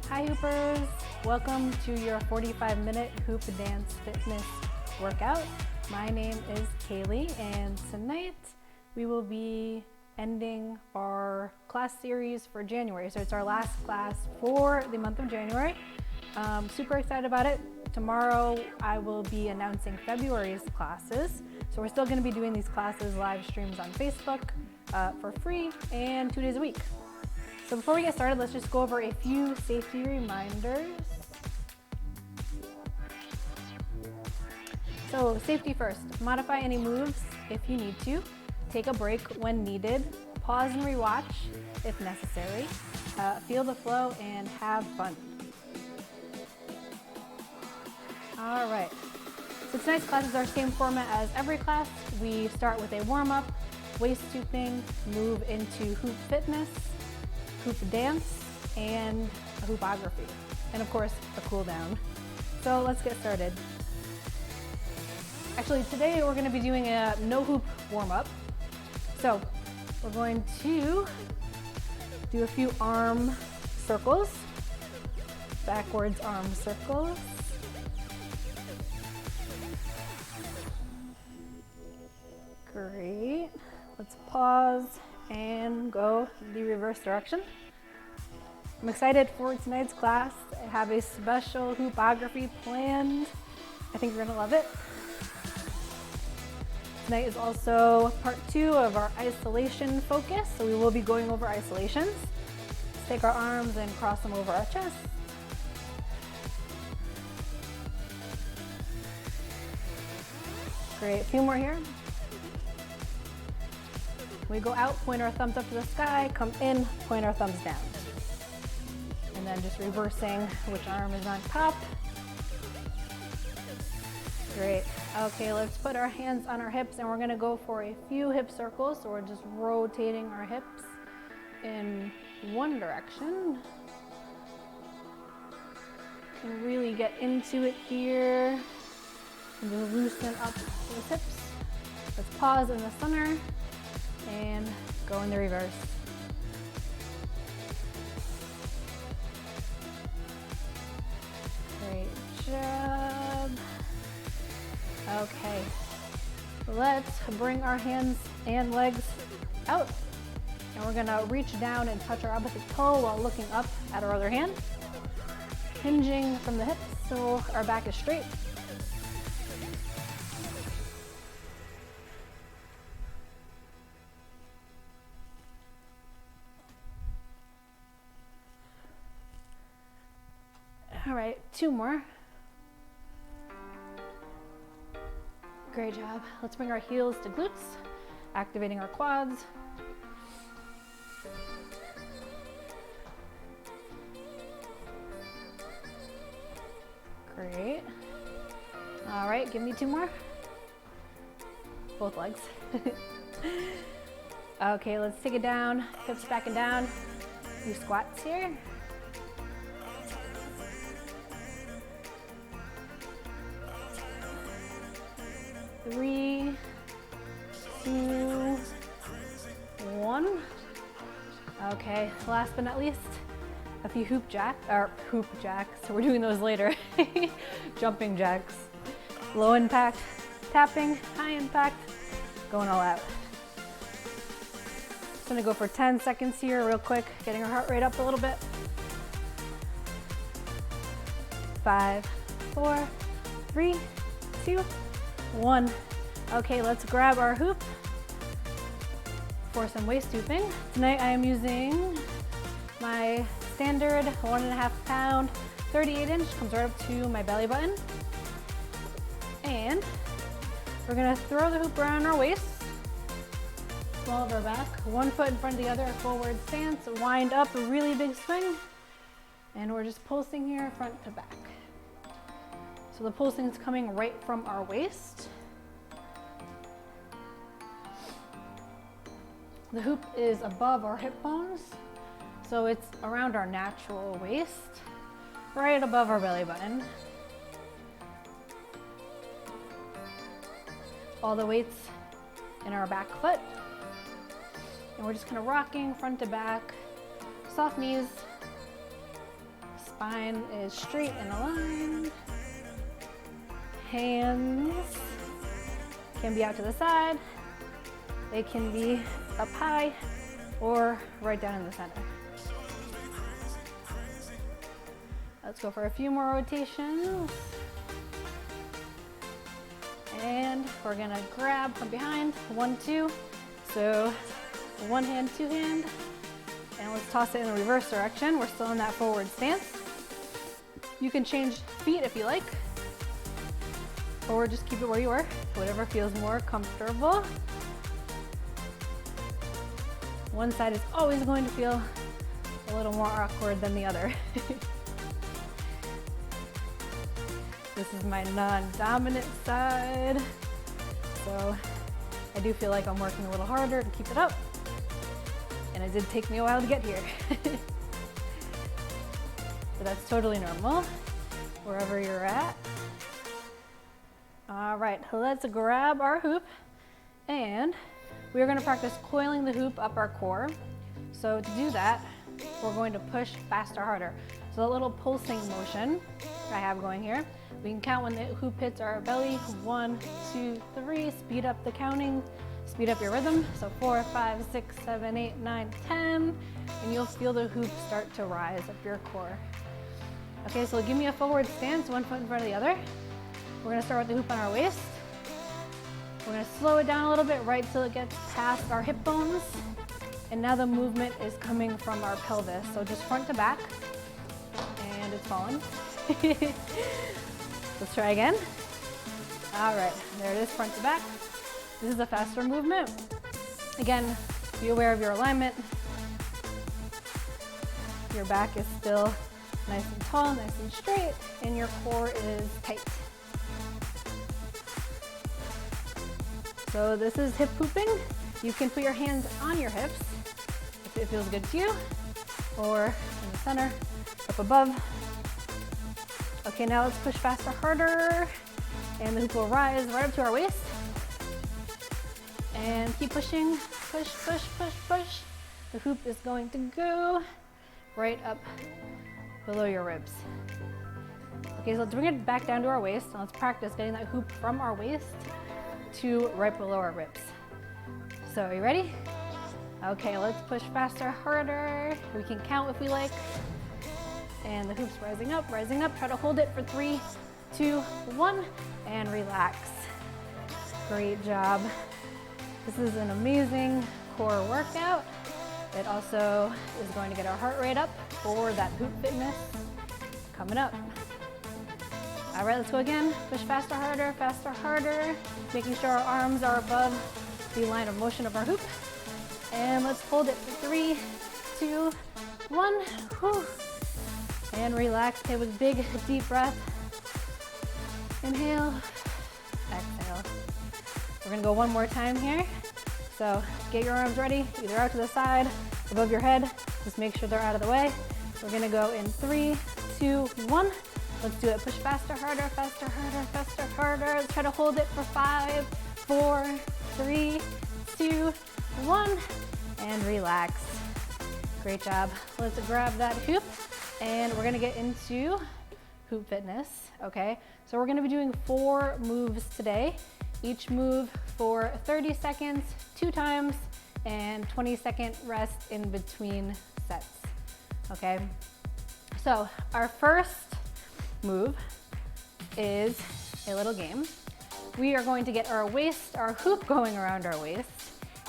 Hi Hoopers! Welcome to your 45-minute hoop dance fitness workout. My name is Kaylee and tonight we will be ending our class series for January. So it's our last class for the month of January. Super excited about it. Tomorrow I will be announcing February's classes. So we're still going to be doing these classes live streams on Facebook for free and 2 days a week. So before we get started, let's just go over a few safety reminders. So safety first, modify any moves if you need to, take a break when needed, pause and rewatch if necessary, feel the flow and have fun. All right, so tonight's class is our same format as every class. We start with a warm-up, waist stooping, move into hoop fitness, hoop dance, and a hoopography, and of course a cool down. So let's get started. Actually, today we're going to be doing a no hoop warm-up. So we're going to do a few arm circles, backwards arm circles. Great. Let's pause and go the reverse direction. I'm excited for tonight's class. I have a special hoopography planned. I think you're gonna love it. Tonight is also part 2 of our isolation focus, so we will be going over isolations. Let's take our arms and cross them over our chest. Great, a few more here. We go out, point our thumbs up to the sky, come in, point our thumbs down. And then just reversing which arm is on top. Great. Okay, let's put our hands on our hips and we're gonna go for a few hip circles. So we're just rotating our hips in one direction. Can really get into it here. And just loosen up those hips. Let's pause in the center and go in the reverse. Great job. Okay, let's bring our hands and legs out. And we're gonna reach down and touch our opposite toe while looking up at our other hand. Hinging from the hips so our back is straight. All right, 2 more. Great job. Let's bring our heels to glutes, activating our quads. Great. All right, give me 2 more. Both legs. Okay, let's take it down, hips back and down. A few squats here. 3, 2, 1. Okay, last but not least, a few hoop jacks. So we're doing those later. Jumping jacks. Low impact, tapping, high impact, going all out. Just gonna go for 10 seconds here real quick, getting our heart rate up a little bit. 5, 4, 3, 2, 1. Okay, let's grab our hoop for some waist stooping. Tonight I am using my standard 1.5 pound 38-inch, comes right up to my belly button. And we're gonna throw the hoop around our waist, small of our back, 1 foot in front of the other, forward stance, wind up, a really big swing. And we're just pulsing here front to back. So the pulsing is coming right from our waist. The hoop is above our hip bones, so it's around our natural waist, right above our belly button. All the weight's in our back foot. And we're just kind of rocking front to back, soft knees, Spine is straight and aligned. Hands can be out to the side. They can be up high or right down in the center. Let's go for a few more rotations. And we're gonna grab from behind, 1, 2. So 1 hand, 2 hand. And let's toss it in the reverse direction. We're still in that forward stance. You can change feet if you like, or just keep it where you are, whatever feels more comfortable. One side is always going to feel a little more awkward than the other. This is my non-dominant side, so I do feel like I'm working a little harder to keep it up, and it did take me a while to get here. But that's totally normal, wherever you're at. All right, let's grab our hoop, and we're gonna practice coiling the hoop up our core. So to do that, we're going to push faster, harder. So that little pulsing motion I have going here, we can count when the hoop hits our belly. 1, 2, 3, speed up the counting, speed up your rhythm. So 4, 5, 6, 7, 8, 9, 10, and you'll feel the hoop start to rise up your core. Okay, so give me a forward stance, one foot in front of the other. We're gonna start with the hoop on our waist. We're gonna slow it down a little bit, right till it gets past our hip bones. And now the movement is coming from our pelvis. So just front to back, and it's falling. Let's try again. All right, there it is, front to back. This is a faster movement. Again, be aware of your alignment. Your back is still nice and tall, nice and straight, and your core is tight. So this is hip hooping. You can put your hands on your hips if it feels good to you, or in the center, up above. Okay, now let's push faster, harder, and the hoop will rise right up to our waist. And keep pushing, push, push, push, push. The hoop is going to go right up below your ribs. Okay, so let's bring it back down to our waist, and let's practice getting that hoop from our waist to right below our ribs. So, are you ready? Okay, let's push faster, harder. We can count if we like. And the hoop's rising up, rising up. Try to hold it for 3, 2, 1, and relax. Great job. This is an amazing core workout. It also is going to get our heart rate up for that hoop fitness coming up. All right, let's go again. Push faster, harder, making sure our arms are above the line of motion of our hoop. And let's hold it for 3, 2, 1. Whew. And relax, take a big, deep breath. Inhale, exhale. We're gonna go one more time here. So get your arms ready, either out to the side, above your head. Just make sure they're out of the way. We're gonna go in 3, 2, 1. Let's do it. Push faster, harder, faster, harder, faster, harder. Let's try to hold it for 5, 4, 3, 2, 1, and relax. Great job. Let's grab that hoop, and we're gonna get into hoop fitness, okay? So we're gonna be doing 4 moves today. Each move for 30 seconds, 2 times, and 20-second rest in between sets, okay? So our first move is a little game. We are going to get our waist, our hoop going around our waist,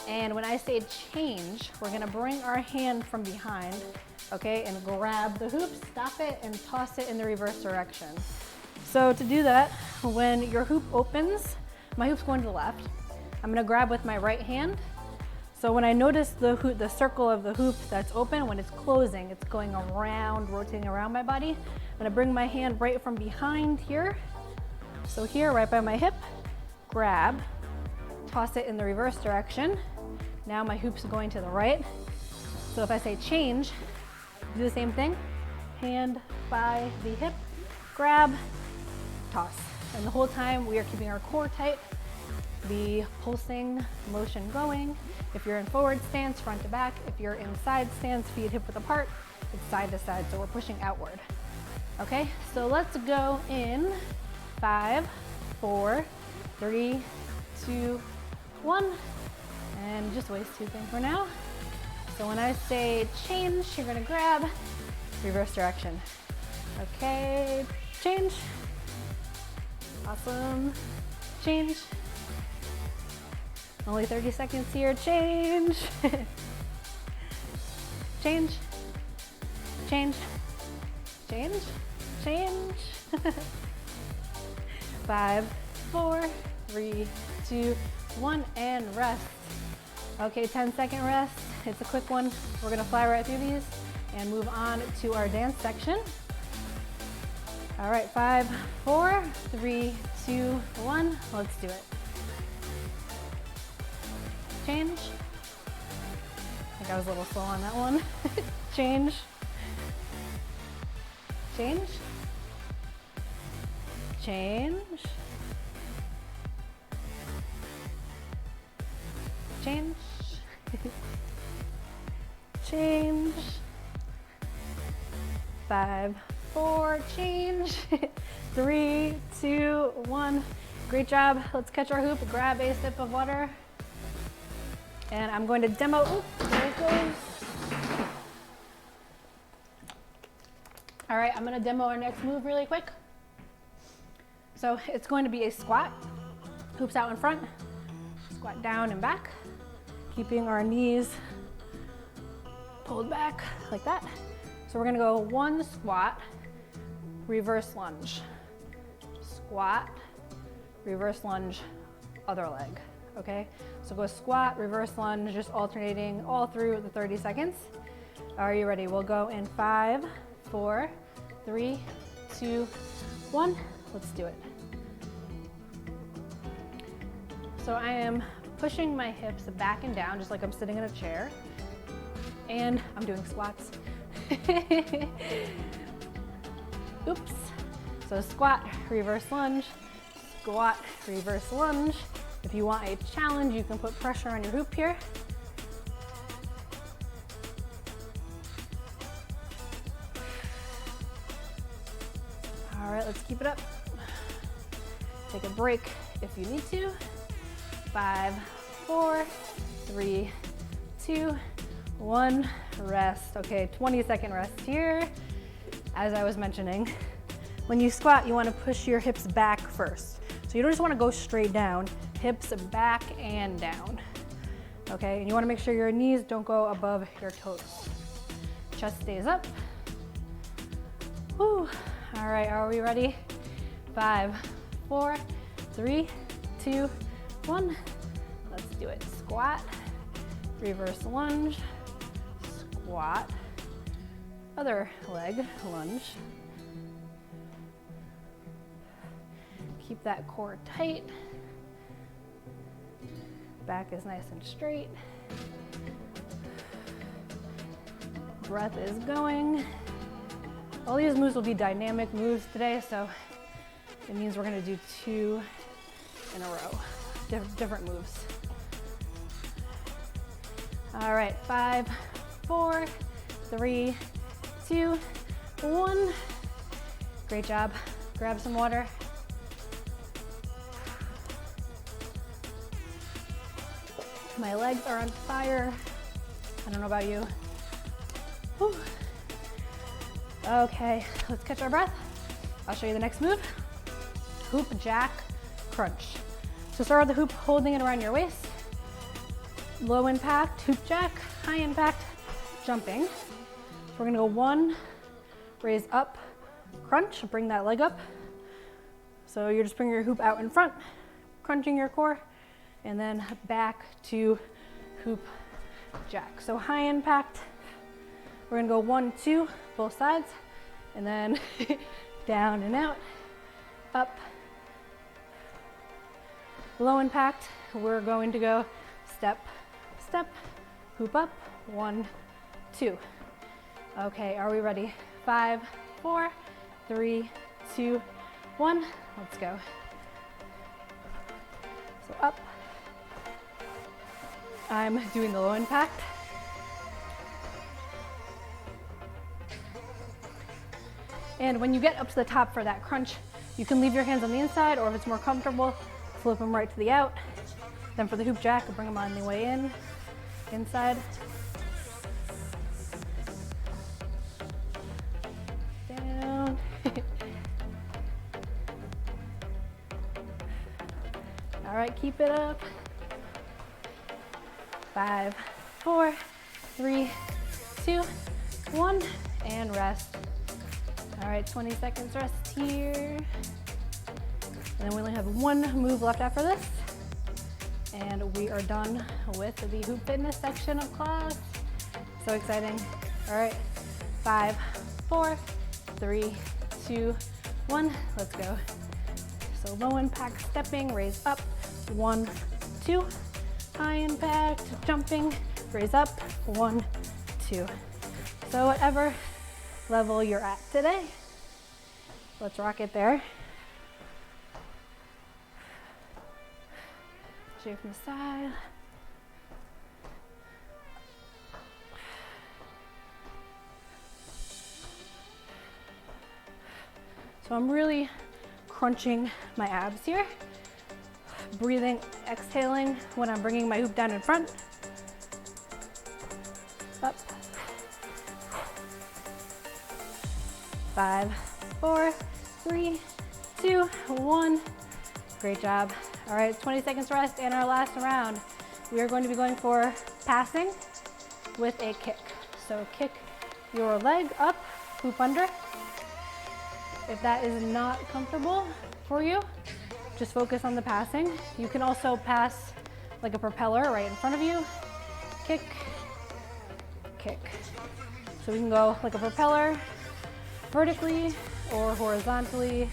and when I say change, we're gonna bring our hand from behind, okay, and grab the hoop, stop it, and toss it in the reverse direction. So to do that, when your hoop opens, my hoop's going to the left. I'm gonna grab with my right hand. So when I notice the hoop, the circle of the hoop that's open, when it's closing, it's going around, rotating around my body. I'm gonna bring my hand right from behind here. So here, right by my hip, grab, toss it in the reverse direction. Now my hoop's going to the right. So if I say change, do the same thing. Hand by the hip, grab, toss. And the whole time we are keeping our core tight, the pulsing motion going. If you're in forward stance, front to back. If you're in side stance, feet hip width apart, it's side to side, so we're pushing outward. Okay, so let's go in 5, 4, 3, 2, 1, and just waist tubing for now. So when I say change, you're gonna grab, reverse direction. Okay, change. Awesome. Change. Only 30 seconds here. Change. Change. Change. Change. Change. 5, 4, 3, 2, 1, and rest. Okay, 10-second rest. It's a quick one. We're gonna fly right through these and move on to our dance section. All right, 5, 4, 3, 2, 1. Let's do it. Change. I think I was a little slow on that one. Change. Change. Change. Change. Change. 5, 4, change. 3, 2, 1. Great job. Let's catch our hoop, grab a sip of water. And I'm going to demo, oops, there it goes. All right, I'm gonna demo our next move really quick. So it's going to be a squat, hoops out in front, squat down and back, keeping our knees pulled back like that. So we're gonna go 1 squat, reverse lunge, squat, reverse lunge, other leg, okay? So go squat, reverse lunge, just alternating all through the 30 seconds. Are you ready? We'll go in 5, 4, 3, 2, 1. Let's do it. So I am pushing my hips back and down, just like I'm sitting in a chair, and I'm doing squats. Oops. So squat, reverse lunge, squat, reverse lunge. If you want a challenge, you can put pressure on your hoop here. All right, let's keep it up. Take a break if you need to. 5, 4, 3, 2, 1, rest. Okay, 20-second rest here. As I was mentioning, when you squat, you want to push your hips back first. So you don't just want to go straight down, hips back and down. Okay, and you want to make sure your knees don't go above your toes. Chest stays up. Woo. All right, are we ready? 5, 4, 3, 2, 1. Let's do it. Squat, reverse lunge, squat, other leg lunge. Keep that core tight. Back is nice and straight. Breath is going. All these moves will be dynamic moves today, so it means we're gonna do 2 in a row, different moves. All right, 5, 4, 3, 2, 1. Great job. Grab some water. My legs are on fire. I don't know about you. Whew. Okay, let's catch our breath. I'll show you the next move. Hoop jack crunch. So start with the hoop, holding it around your waist. Low impact, hoop jack, high impact, jumping. So we're gonna go 1, raise up, crunch, bring that leg up. So you're just bringing your hoop out in front, crunching your core, and then back to hoop jack. So high impact, we're gonna go 1, 2, both sides, and then down and out, up. Low impact, we're going to go step, step, hoop up, 1, 2. Okay, are we ready? 5, 4, 3, 2, 1, let's go. So up. I'm doing the low impact. And when you get up to the top for that crunch, you can leave your hands on the inside, or if it's more comfortable, flip them right to the out. Then for the hoop jack, bring them on the way in, inside. Down. All right, keep it up. 5, 4, 3, 2, 1, and rest. All right, 20 seconds rest here. And then we only have one move left after this. And we are done with the hoop fitness section of class. So exciting. All right, 5, 4, 3, 2, 1, let's go. So low impact stepping, raise up, 1, 2. High impact, jumping, raise up, 1, 2. So whatever level you're at today, let's rock it there. Shake from the side. So I'm really crunching my abs here. Breathing, exhaling when I'm bringing my hoop down in front. Up. 5, 4, 3, 2, 1. Great job. All right, 20 seconds rest and our last round. We are going to be going for passing with a kick. So kick your leg up, hoop under. If that is not comfortable for you, just focus on the passing. You can also pass like a propeller right in front of you. Kick, kick. So we can go like a propeller, vertically or horizontally.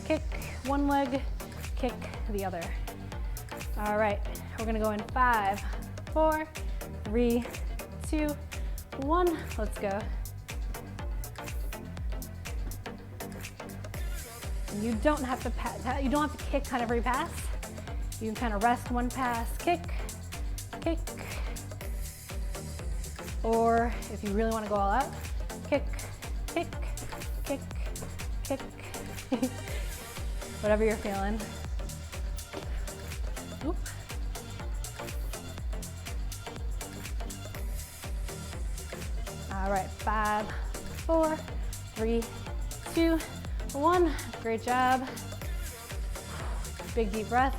Kick one leg, kick the other. All right, we're gonna go in 5, 4, 3, 2, 1. Let's go. You don't have to kick on every pass. You can kind of rest one pass, kick, kick. Or if you really want to go all out, kick, kick, kick, kick. Whatever you're feeling. Oop. All right, 5, 4, 3, 2, 1. Great job. Big deep breath.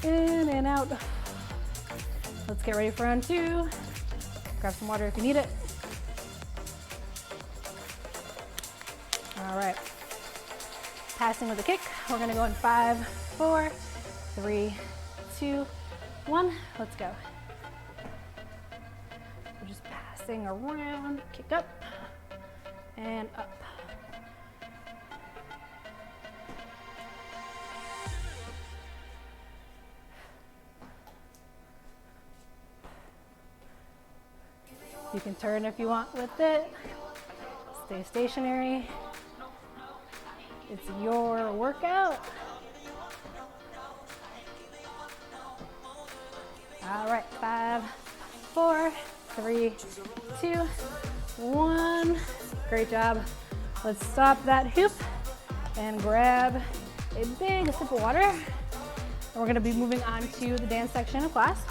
In and out. Let's get ready for round 2. Grab some water if you need it. All right. Passing with a kick. We're gonna go in 5, 4, 3, 2, 1. Let's go. We're just passing around. Kick up and up. You can turn if you want with it. Stay stationary. It's your workout. All right, 5, 4, 3, 2, 1. Great job. Let's stop that hoop and grab a big sip of water. And we're gonna be moving on to the dance section of class.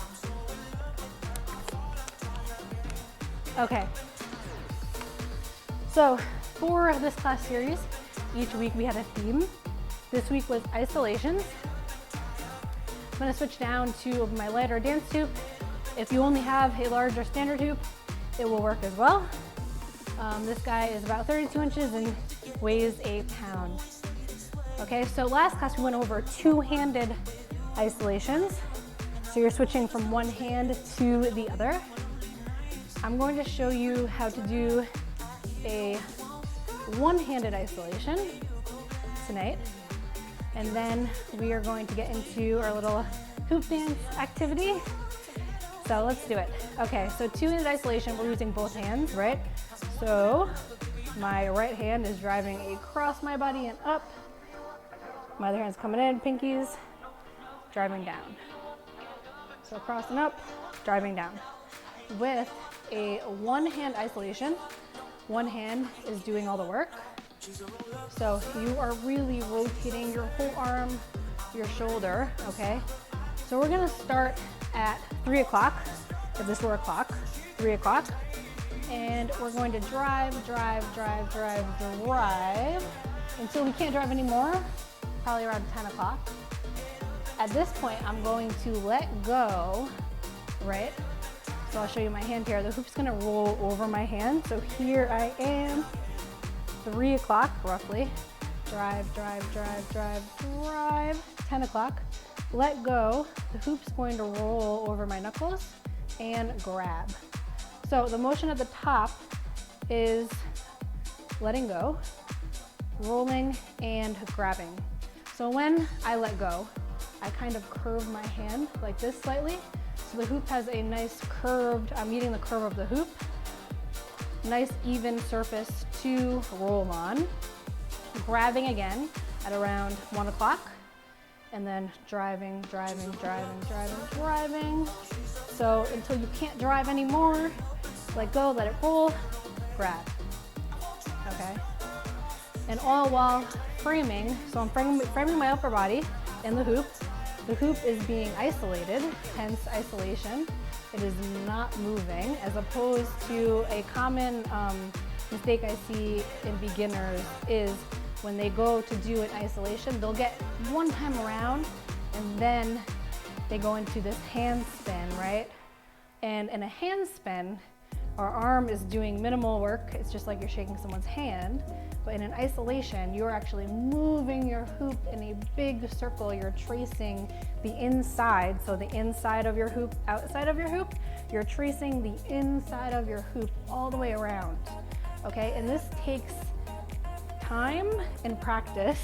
Okay, so for this class series, each week we had a theme. This week was isolations. I'm gonna switch down to my lighter dance hoop. If you only have a large or standard hoop, it will work as well. This guy is about 32 inches and weighs a pound. Okay, so last class we went over two-handed isolations. So you're switching from one hand to the other. I'm going to show you how to do a one-handed isolation tonight. And then we are going to get into our little hoop dance activity. So let's do it. Okay, so two-handed isolation, we're using both hands, right? So my right hand is driving across my body and up. My other hand's coming in, pinkies, driving down. So across and up, driving down. With a one-hand isolation, one hand is doing all the work, So you are really rotating your whole arm, your shoulder, okay? So we're gonna start at 3 o'clock, if this were a clock, 3 o'clock. And we're going to drive until we can't drive anymore, probably around 10 o'clock. At this point, I'm going to let go, right? So I'll show you my hand here. The hoop's gonna roll over my hand. So here I am, 3 o'clock roughly. Drive, 10 o'clock. Let go, the hoop's going to roll over my knuckles and grab. So the motion at the top is letting go, rolling, and grabbing. So when I let go, I kind of curve my hand like this slightly. So the hoop has a nice curved, I'm meeting the curve of the hoop. Nice even surface to roll on. Grabbing again at around 1 o'clock. And then driving. So until you can't drive anymore, let go, let it roll, grab, okay? And all while framing, so I'm framing my upper body in the hoop. The hoop is being isolated, hence isolation. It is not moving, as opposed to a common mistake I see in beginners is when they go to do an isolation, they'll get one time around and then they go into this hand spin, right? And in a hand spin, our arm is doing minimal work. It's just like you're shaking someone's hand. But in an isolation, you're actually moving your hoop in a big circle. You're tracing the inside, so the inside of your hoop, outside of your hoop. You're tracing the inside of your hoop all the way around, okay? And this takes time and practice.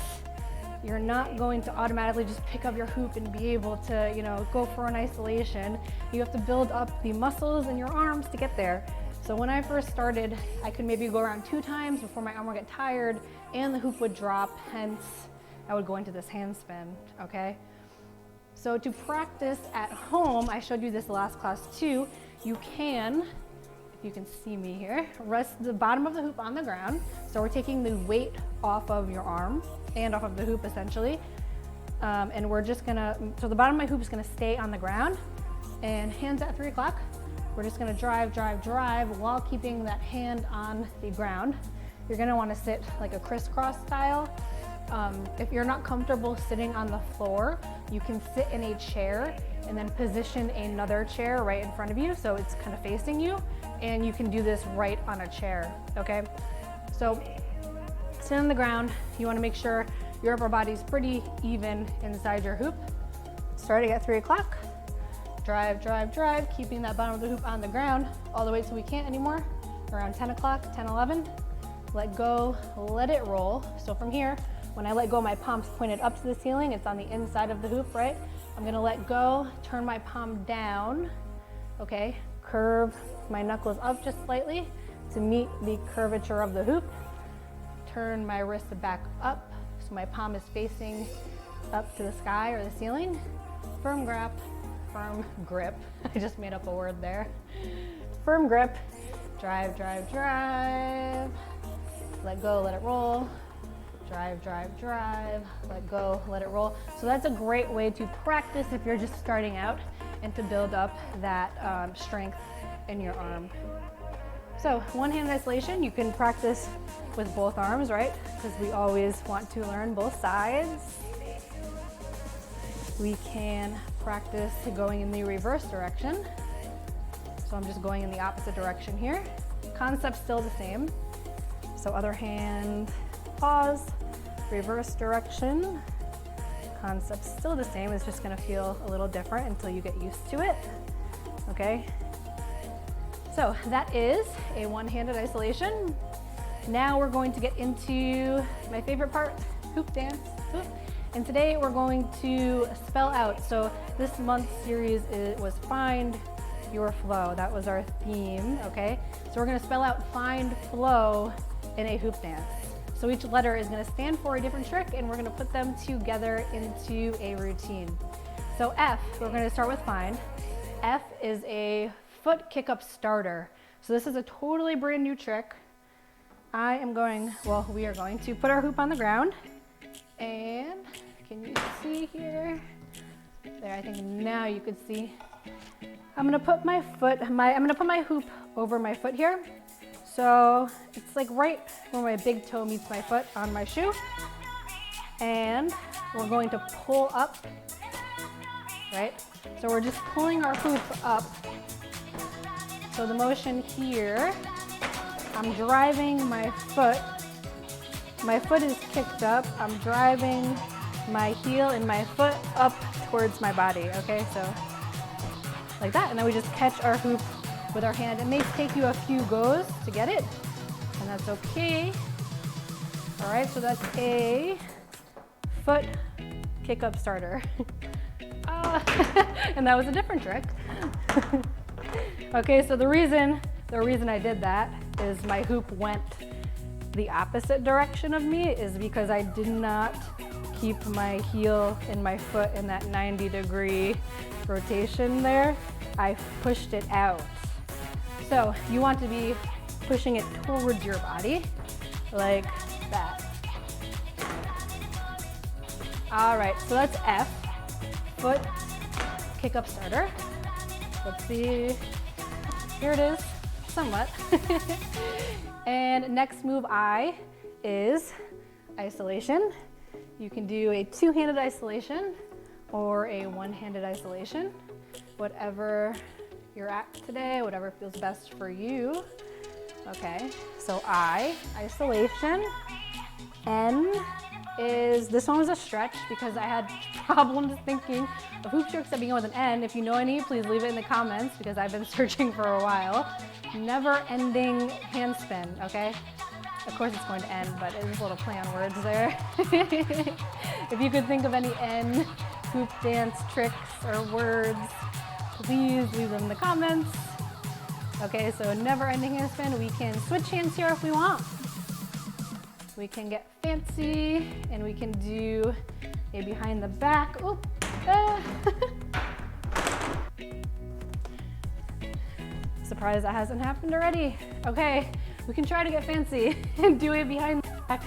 You're not going to automatically just pick up your hoop and be able to, go for an isolation. You have to build up the muscles in your arms to get there. So when I first started, I could maybe go around 2 times before my arm would get tired and the hoop would drop, hence I would go into this hand spin, okay? So to practice at home, I showed you this last class too, you can, if you can see me here, rest the bottom of the hoop on the ground. So we're taking the weight off of your arm and off of the hoop essentially. And we're just gonna, so the bottom of my hoop is gonna stay on the ground and hands at 3 o'clock. We're just gonna drive while keeping that hand on the ground. You're gonna wanna sit like a crisscross style. If you're not comfortable sitting on the floor, you can sit in a chair and then position another chair right in front of you so it's kind of facing you, and you can do this right on a chair, okay? So sit on the ground. You wanna make sure your upper body's pretty even inside your hoop. Starting at 3 o'clock. Drive, keeping that bottom of the hoop on the ground all the way till we can't anymore. Around 10 o'clock, 10, 11. Let go, let it roll. So from here, when I let go, my palm's pointed up to the ceiling. It's on the inside of the hoop, right? I'm gonna let go, turn my palm down, okay? Curve my knuckles up just slightly to meet the curvature of the hoop. Turn my wrist back up, so my palm is facing up to the sky or the ceiling. Firm grip. I just made up a word there. Firm grip. Drive. Let go, let it roll. Drive. Let go, let it roll. So that's a great way to practice if you're just starting out and to build up that strength in your arm. So one-hand isolation, you can practice with both arms, right? Because we always want to learn both sides. We can practice going in the reverse direction. So I'm just going in the opposite direction here. Concept still the same. So other hand, pause, reverse direction. Concept still the same, it's just gonna feel a little different until you get used to it, okay? So that is a one-handed isolation. Now we're going to get into my favorite part, hoop dance. And today we're going to spell out. So this month's series was Find Your Flow. That was our theme, okay? So we're gonna spell out find flow in a hoop dance. So each letter is gonna stand for a different trick and we're gonna put them together into a routine. So F, we're gonna start with find. F is a foot kick up starter. So this is a totally brand new trick. we are going to put our hoop on the ground. And can you see here? There, I think now you could see. I'm gonna put my hoop over my foot here. So it's like right where my big toe meets my foot on my shoe. And we're going to pull up, right? So we're just pulling our hoop up. So the motion here, I'm driving my foot. My foot is kicked up. I'm driving my heel and my foot up towards my body, okay? So like that, and then we just catch our hoop with our hand. It may take you a few goes to get it, and that's okay. All right, so that's a foot kick up starter. And that was a different trick. Okay, so the reason I did that is my hoop went the opposite direction of me is because I did not keep my heel and my foot in that 90-degree rotation there. I pushed it out. So you want to be pushing it towards your body like that. All right, so that's F, foot kick up starter. Let's see, here it is, somewhat. And next move I is isolation. You can do a two-handed isolation or a one-handed isolation, whatever you're at today, whatever feels best for you. Okay, so I, isolation. N is, this one was a stretch because I had problems thinking of hoop tricks that begin with an N. If you know any, please leave it in the comments because I've been searching for a while. Never-ending handspin, okay? Of course it's going to end, but there's a little play on words there. If you could think of any N hoop dance tricks or words, please leave them in the comments. Okay, so never-ending handspin. We can switch hands here if we want. We can get fancy and we can do a behind the back. Oop. Surprised that hasn't happened already. Okay, we can try to get fancy and do a behind the back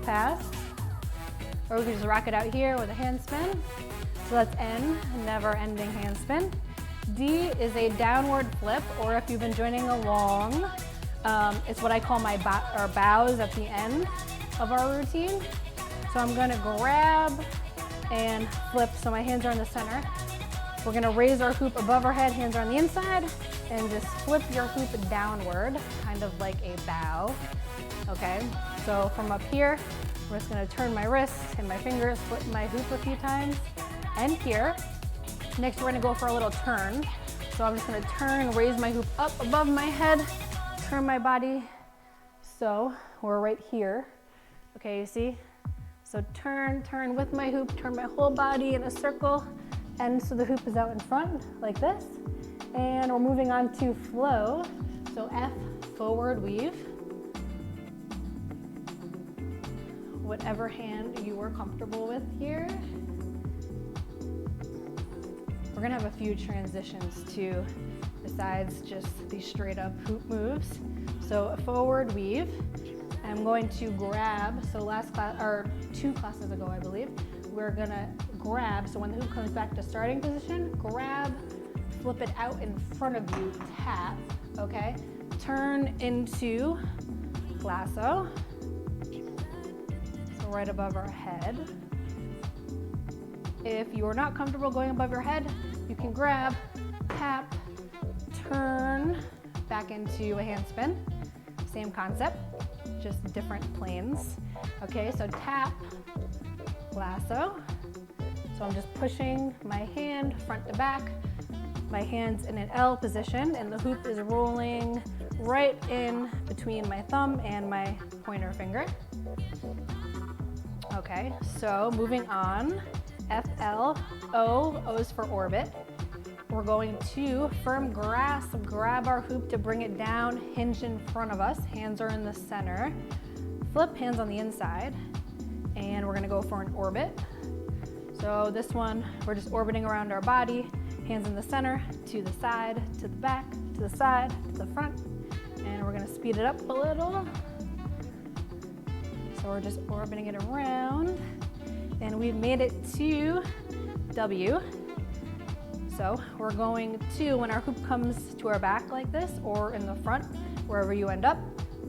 pass. Or we can just rock it out here with a handspin. So that's N, never-ending handspin. D is a downward flip, or if you've been joining along, it's what I call my bows at the end of our routine. So I'm gonna grab and flip, so my hands are in the center. We're gonna raise our hoop above our head, hands are on the inside, and just flip your hoop downward, kind of like a bow, okay? So from up here, I'm just gonna turn my wrists and my fingers, flip my hoop a few times, and here. Next, we're gonna go for a little turn. So I'm just gonna turn, raise my hoop up above my head, turn my body. So we're right here. Okay, you see? So turn with my hoop, turn my whole body in a circle. And so the hoop is out in front like this. And we're moving on to flow. So F, forward weave. Whatever hand you are comfortable with here. We're gonna have a few transitions too, besides just these straight up hoop moves. So a forward weave, I'm going to grab, so last class, or 2 classes ago I believe, we're gonna grab, so when the hoop comes back to starting position, grab, flip it out in front of you, tap, okay? Turn into lasso, so right above our head. If you are not comfortable going above your head, you can grab, tap, turn back into a handspin. Same concept, just different planes. Okay, so tap, lasso. So I'm just pushing my hand front to back. My hand's in an L position and the hoop is rolling right in between my thumb and my pointer finger. Okay, so moving on. FL, O is for orbit. We're going to firm grasp, grab our hoop to bring it down, hinge in front of us, hands are in the center. Flip, hands on the inside, and we're gonna go for an orbit. So this one, we're just orbiting around our body, hands in the center, to the side, to the back, to the side, to the front, and we're gonna speed it up a little. So we're just orbiting it around, and we've made it to W. So we're going to, when our hoop comes to our back like this, or in the front, wherever you end up,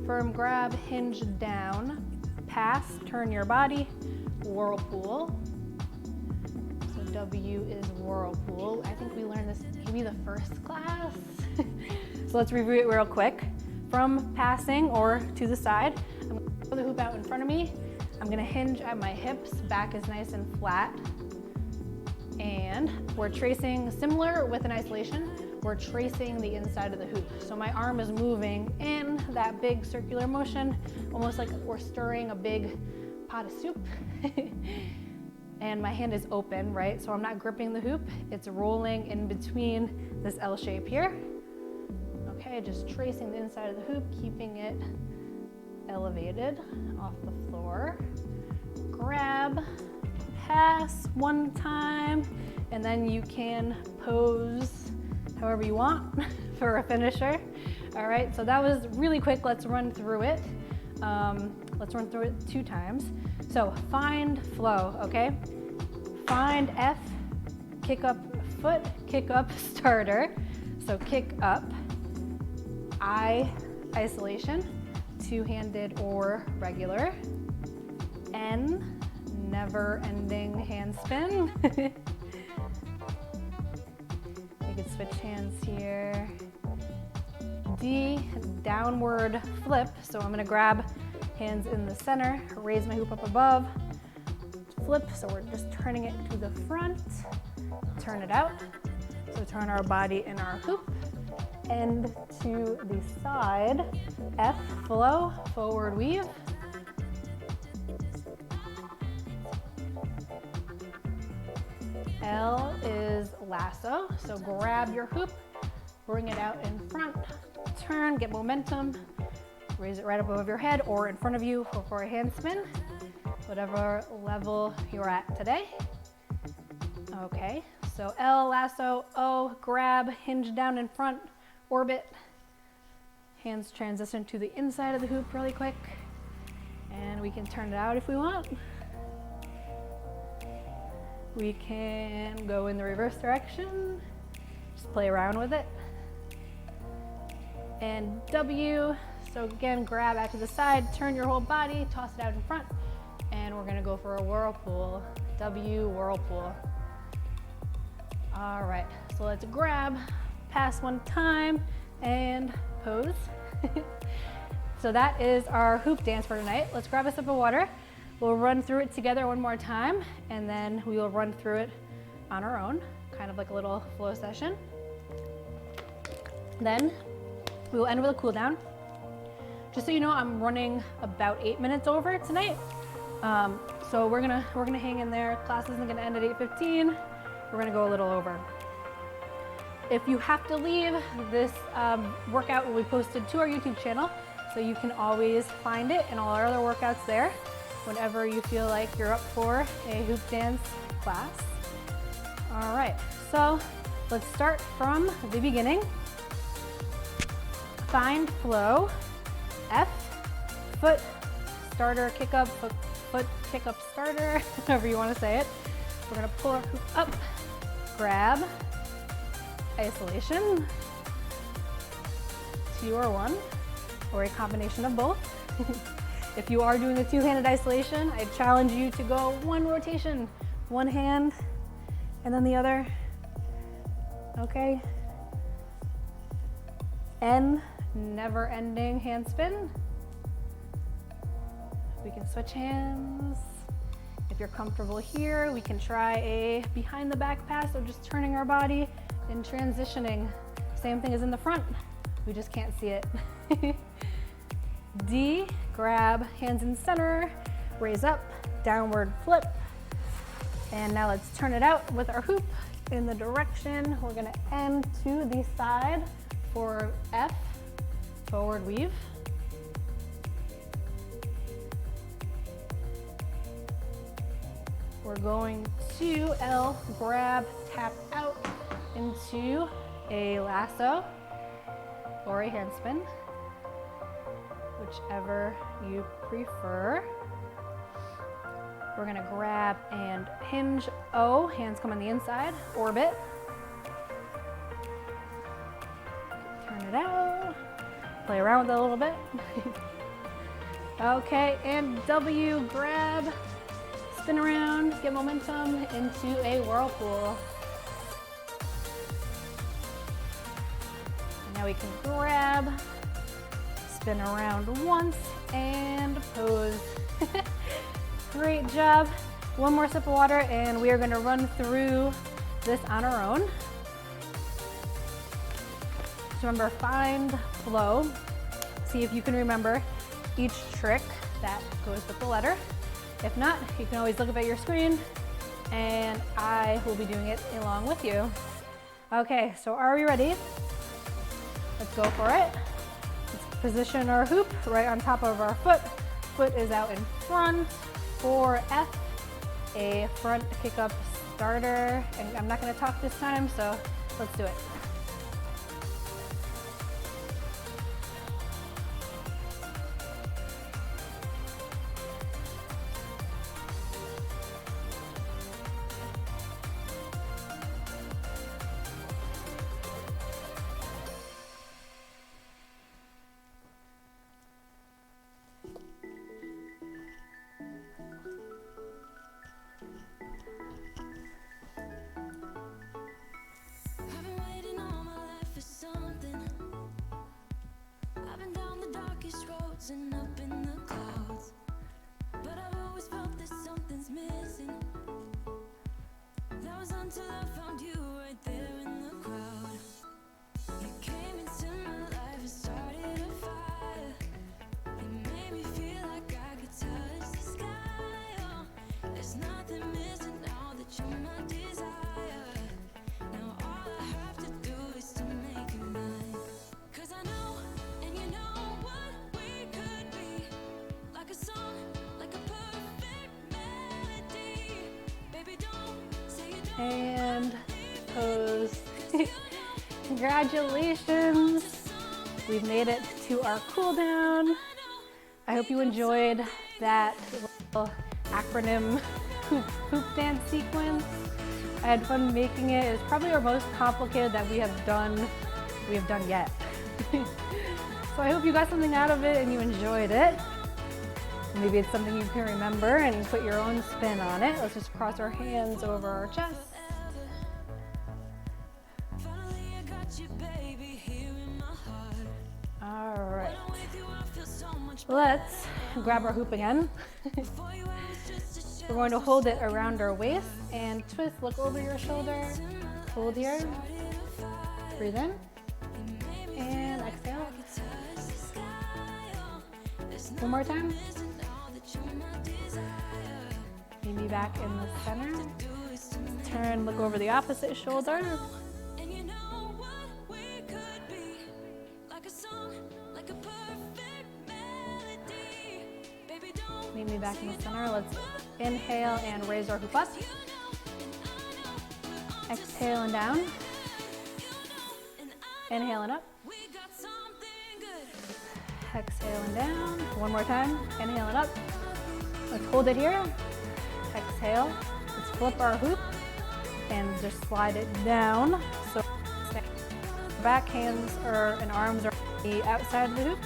firm grab, hinge down, pass, turn your body, whirlpool. So W is whirlpool. I think we learned this maybe the first class. So let's review it real quick. From passing or to the side, I'm gonna throw the hoop out in front of me. I'm gonna hinge at my hips, back is nice and flat. And we're tracing, similar with an isolation, we're tracing the inside of the hoop. So my arm is moving in that big circular motion, almost like we're stirring a big pot of soup. And my hand is open, right? So I'm not gripping the hoop, it's rolling in between this L shape here. Okay, just tracing the inside of the hoop, keeping it elevated off the floor. Grab, pass one time, and then you can pose however you want for a finisher. All right, so that was really quick. Let's run through it. Let's run through it 2 times. So find flow, okay? Find F, kick up foot, kick up starter. So kick up, I, isolation, two-handed or regular. N, never ending handspin. You could switch hands here. D, downward flip. So I'm gonna grab hands in the center, raise my hoop up above, flip. So we're just turning it to the front, turn it out. So turn our body in our hoop. End to the side. F, flow, forward weave. L is lasso, so grab your hoop, bring it out in front, turn, get momentum, raise it right above your head or in front of you for a handspin, whatever level you're at today. Okay, so L, lasso, O, grab, hinge down in front, orbit, hands transition to the inside of the hoop really quick, and we can turn it out if we want. We can go in the reverse direction, just play around with it. And W, so again, grab out to the side, turn your whole body, toss it out in front, and we're gonna go for a whirlpool. W, whirlpool. All right, so let's grab, pass one time, and pose. So that is our hoop dance for tonight. Let's grab a sip of water. We'll run through it together one more time, and then we will run through it on our own, kind of like a little flow session. Then we will end with a cool down. Just so you know, I'm running about 8 minutes over tonight. So we're gonna hang in there. Class isn't gonna end at 8:15. We're gonna go a little over. If you have to leave, this workout will be posted to our YouTube channel, so you can always find it and all our other workouts there whenever you feel like you're up for a hoop dance class. All right, so let's start from the beginning. Find flow, F, foot, starter, kick up, foot, kick up, starter, however you want to say it. We're gonna pull our hoop up, grab, isolation, 2 or 1, or a combination of both. If you are doing a 2-handed isolation, I challenge you to go 1 rotation, 1 hand, and then the other, okay? N, never ending handspin. We can switch hands. If you're comfortable here, we can try a behind the back pass, so just turning our body and transitioning. Same thing as in the front, we just can't see it. D, grab, hands in center, raise up, downward flip. And now let's turn it out with our hoop in the direction. We're gonna end to the side for F, forward weave. We're going to L, grab, tap out into a lasso or a handspin, whichever you prefer. We're gonna grab and hinge O, hands come on the inside, orbit. Turn it out, play around with it a little bit. Okay, and W, grab, spin around, get momentum into a whirlpool. And now we can grab, spin around once, and pose. Great job. One more sip of water, and we are gonna run through this on our own. So remember, find flow. See if you can remember each trick that goes with the letter. If not, you can always look up at your screen and I will be doing it along with you. Okay, so are we ready? Let's go for it. Let's position our hoop right on top of our foot. Foot is out in front. For F, a front kick up starter. And I'm not gonna talk this time, so let's do it. And up in the clouds, but I've always felt that something's missing. That was until I found you right there in the crowd. You came into my life and started a fire. You made me feel like I could touch the sky. Oh, there's nothing missing now that you're my desire. Now all I have to do is to make you mine. 'Cause I know, and you know what we could be. Like a song, like a perfect melody. Baby, don't say you don't. And pose. Congratulations. We've made it to our cool down. I hope you enjoyed that little acronym hoop dance sequence. I had fun making it. It was probably our most complicated that we have done yet. So I hope you got something out of it and you enjoyed it. Maybe it's something you can remember and put your own spin on it. Let's just cross our hands over our chest. Finally, I got you, baby, here in my heart. All right. When I'm with you, I feel so much Let's grab our hoop again. before you. I was just a We're going to hold it around our waist and twist, look over your shoulder. Hold here. Breathe in. And exhale. One more time. Maybe back in the center. Turn, look over the opposite shoulder. And you know what we could be. Like a song, like a perfect melody. Baby, don't Maybe back in the center. Let's inhale and raise our hoop up. Exhale and down. Inhale and up. we got something good. Exhale and down. One more time. Inhale and up. Let's hold it here. Exhale. Let's flip our hoop and just slide it down. So back hands and arms are on the outside of the hoop.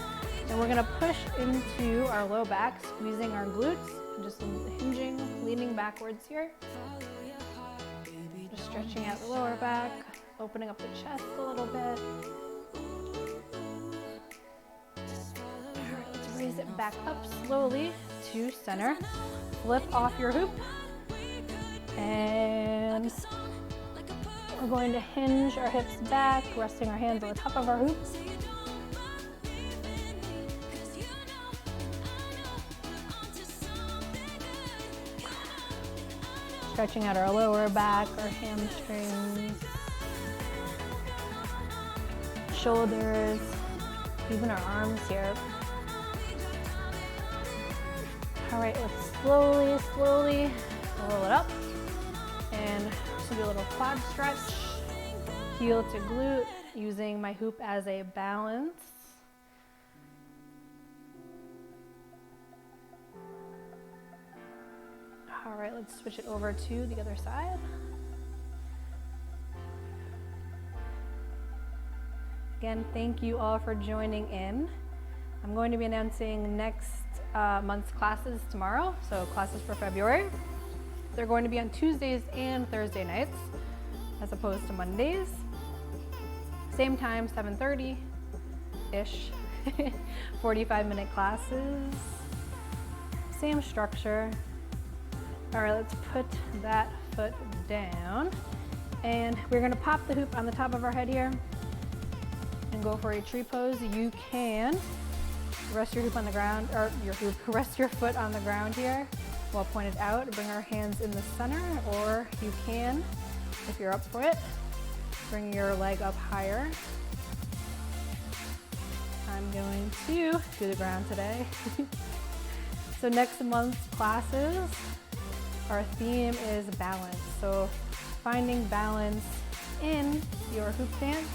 And we're gonna push into our low back, squeezing our glutes, and just hinging, leaning backwards here. Just stretching out the lower back, opening up the chest a little bit. Alright, let's raise it back up slowly to center. Flip off your hoop. And we're going to hinge our hips back, resting our hands on the top of our hoops. Stretching out our lower back, our hamstrings, shoulders, even our arms here. All right, let's slowly roll it up. And just do a little quad stretch, heel to glute, using my hoop as a balance. All right, let's switch it over to the other side. Again, thank you all for joining in. I'm going to be announcing next month's classes tomorrow, so classes for February. They're going to be on Tuesdays and Thursday nights, as opposed to Mondays. Same time, 7:30-ish, 45-minute classes. Same structure. All right, let's put that foot down. And we're gonna pop the hoop on the top of our head here and go for a tree pose. You can rest your hoop on the ground, or rest your foot on the ground here while pointed out. Bring our hands in the center, or you can, if you're up for it, bring your leg up higher. I'm going to do the ground today. So next month's classes, our theme is balance. So finding balance in your hoop dance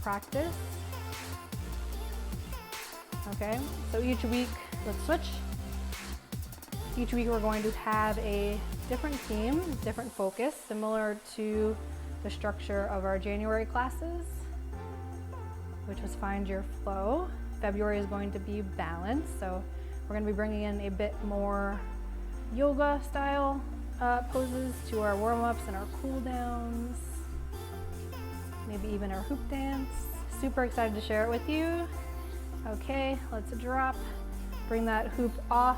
practice. Okay, so each week, let's switch. Each week we're going to have a different theme, different focus, similar to the structure of our January classes, which was Find Your Flow. February is going to be balance, so we're going to be bringing in a bit more yoga style poses to our warm-ups and our cool downs, maybe even our hoop dance. Super excited to share it with you. Okay, let's drop, bring that hoop off,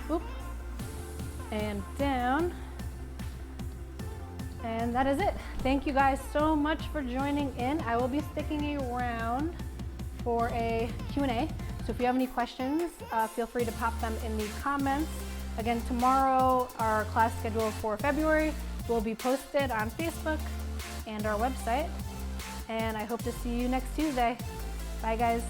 oop, and down. And that is it. Thank you guys so much for joining in. I will be sticking around for a Q&A. So if you have any questions, feel free to pop them in the comments. Again, tomorrow, our class schedule for February will be posted on Facebook and our website. And I hope to see you next Tuesday. Bye guys.